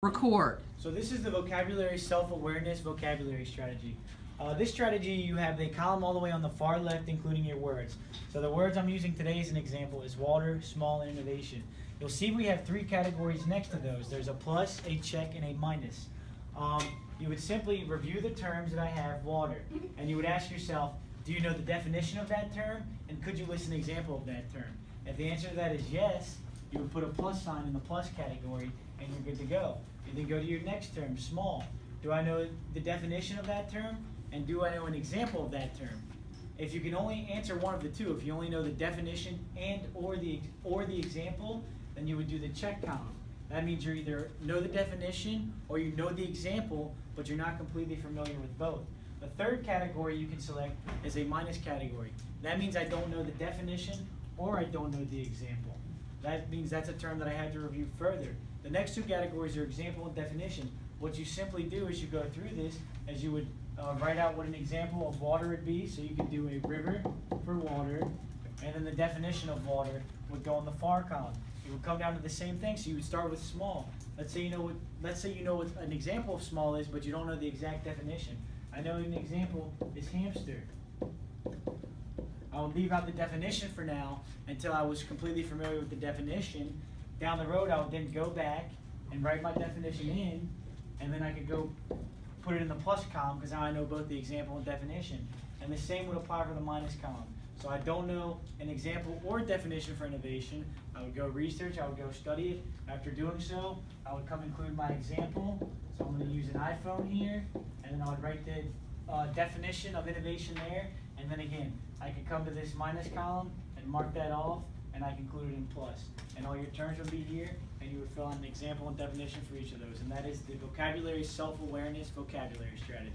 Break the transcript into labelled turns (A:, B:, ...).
A: Record.
B: So this is the vocabulary self-awareness vocabulary strategy. This strategy, you have a column all the way on the far left, including your words. So the words I'm using today as an example is water, small, and innovation. You'll see we have three categories next to those. There's a plus, a check, and a minus. You would simply review the terms that I have, water, and you would ask yourself, do you know the definition of that term, and could you list an example of that term? If the answer to that is yes, you would put a plus sign in the plus category, and you're good to go. You then go to your next term, small. Do I know the definition of that term? And do I know an example of that term? If you can only answer one of the two, if you only know the definition and or the example, then you would do the check column. That means you either know the definition or you know the example, but you're not completely familiar with both. The third category you can select is a minus category. That means I don't know the definition or I don't know the example. That means that's a term that I had to review further. The next two categories are example and definition. What you simply do is you go through this as you would write out what an example of water would be. So you could do a river for water, and then the definition of water would go in the far column. It would come down to the same thing. So you would start with small. Let's say you know what an example of small is, but you don't know the exact definition. I know an example is hamster. I'll leave out the definition for now until I was completely familiar with the definition. Down the road, I would then go back and write my definition in, and then I could go put it in the plus column because now I know both the example and definition. And the same would apply for the minus column. So I don't know an example or definition for innovation. I would go research, I would go study it. After doing so, I would come include my example. So I'm going to use an iPhone here, and then I would write the definition of innovation there. And then again, I could come to this minus column and mark that off, and I can include it in plus. And all your terms would be here, and you would fill out an example and definition for each of those. And that is the vocabulary self-awareness vocabulary strategy.